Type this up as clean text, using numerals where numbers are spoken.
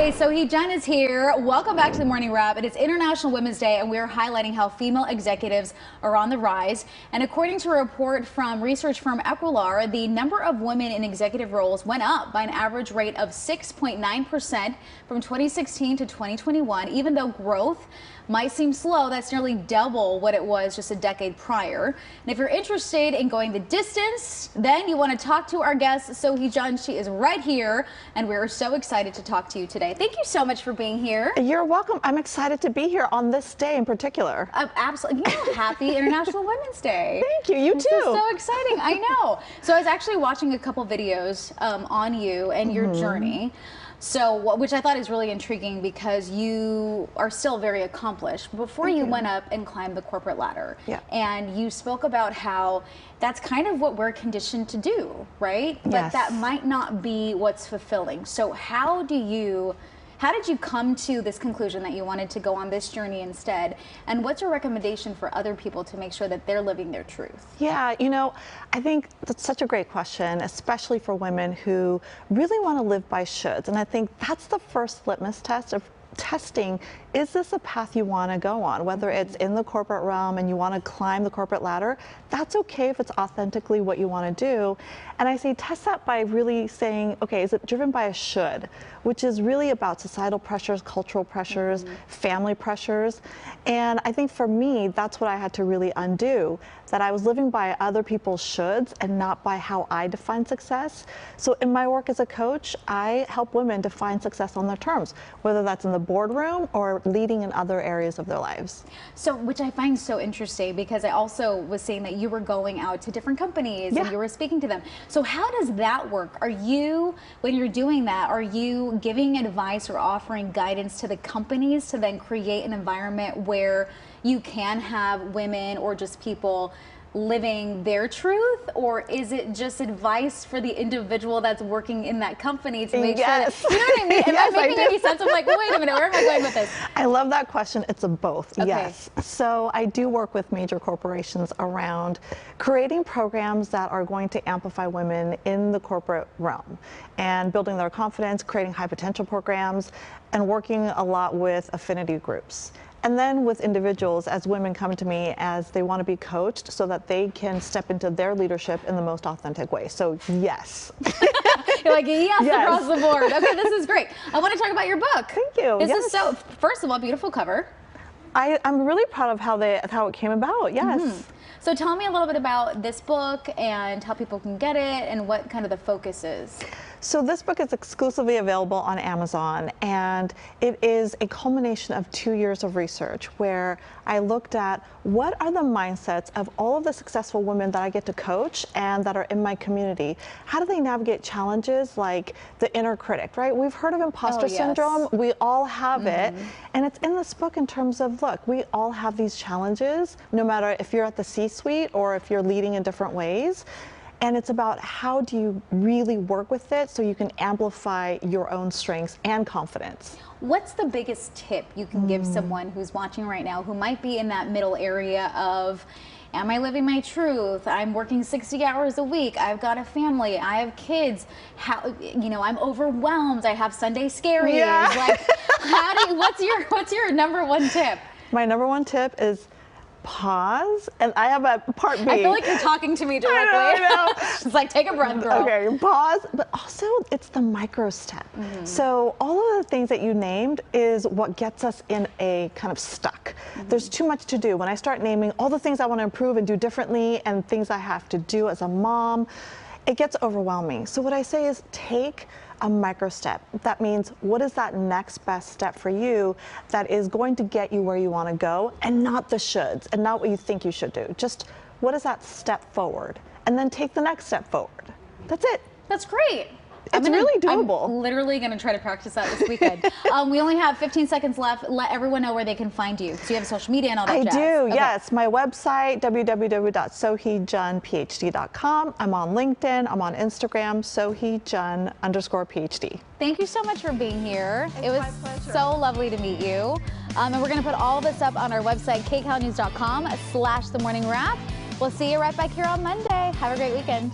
Hi, Sohee Jun is here. Welcome back to the Morning Wrap. It is International Women's Day, and we are highlighting how female executives are on the rise. And according to a report from research firm Equilar, the number of women in executive roles went up by an average rate of 6.9% from 2016 to 2021. Even though growth might seem slow, that's nearly double what it was just a decade prior. And if you're interested in going the distance, then you want to talk to our guest, Sohee Jun. She is right here, and we're so excited to talk to you today. Thank you so much for being here. You're welcome. I'm excited to be here on this day in particular. Absolutely. You know, happy International Women's Day. Thank you. You too. This is so exciting. I know. So I was actually watching a couple videos on you and your journey. So, which I thought is really intriguing because you are still very accomplished. Before you went up and climbed the corporate ladder, and you spoke about how that's kind of what we're conditioned to do, right? But that might not be what's fulfilling. So how did you come to this conclusion that you wanted to go on this journey instead? And what's your recommendation for other people to make sure that they're living their truth? Yeah, you know, I think that's such a great question, especially for women who really want to live by shoulds. And I think that's the first litmus test of testing, is this a path you want to go on? Whether it's in the corporate realm and you want to climb the corporate ladder, that's okay if it's authentically what you want to do. And I say test that by really saying, okay, is it driven by a should, which is really about societal pressures, cultural pressures, family pressures. And I think for me, that's what I had to really undo, that I was living by other people's shoulds and not by how I define success. So in my work as a coach, I help women define success on their terms, whether that's in the boardroom or leading in other areas of their lives. So, which I find so interesting, because I also was saying that you were going out to different companies and you were speaking to them. So how does that work? Are you, when you're doing that, are you giving advice or offering guidance to the companies to then create an environment where you can have women or just people living their truth, or is it just advice for the individual that's working in that company to make sure that, you know what I mean? Am I making any sense of like, wait a minute, where am I going with this? I love that question. It's a both. Okay. Yes. So I do work with major corporations around creating programs that are going to amplify women in the corporate realm and building their confidence, creating high potential programs, and working a lot with affinity groups. And then with individuals, as women come to me as they want to be coached so that they can step into their leadership in the most authentic way. So yes. You're like, yes, across the board. Okay, this is great. I want to talk about your book. Thank you. This is so, first of all, beautiful cover. I'm really proud of how it came about, yes. So tell me a little bit about this book and how people can get it and what kind of the focus is. So this book is exclusively available on Amazon, and it is a culmination of 2 years of research where I looked at what are the mindsets of all of the successful women that I get to coach and that are in my community. How do they navigate challenges like the inner critic, right? We've heard of imposter syndrome. We all have it. And it's in this book in terms of, look, we all have these challenges, no matter if you're at the C-suite or if you're leading in different ways. And it's about how do you really work with it so you can amplify your own strengths and confidence. What's the biggest tip you can give someone who's watching right now who might be in that middle area of, am I living my truth? I'm working 60 hours a week. I've got a family. I have kids. How, you know, I'm overwhelmed. I have Sunday scaries. Like, how do you, what's your number one tip? My number one tip is pause, and I have a part B. I feel like you're talking to me directly. I know. It's like, take a breath, girl. Okay, pause, but also it's the micro step. So all of the things that you named is what gets us in a kind of stuck. There's too much to do. When I start naming all the things I want to improve and do differently and things I have to do as a mom, it gets overwhelming. So what I say is take a micro step. That means, what is that next best step for you that is going to get you where you want to go, and not the shoulds and not what you think you should do. Just what is that step forward, and then take the next step forward. That's it. That's great. It's really doable. I'm literally going to try to practice that this weekend. We only have 15 seconds left. Let everyone know where they can find you. So you have social media and all that jazz. I do, yes. My website, www.soheejun.phd.com. I'm on LinkedIn. I'm on Instagram, SoheeJun_PhD. Thank you so much for being here. It was my pleasure. So lovely to meet you. And we're going to put all this up on our website, kcalnews.com/themorningwrap. We'll see you right back here on Monday. Have a great weekend.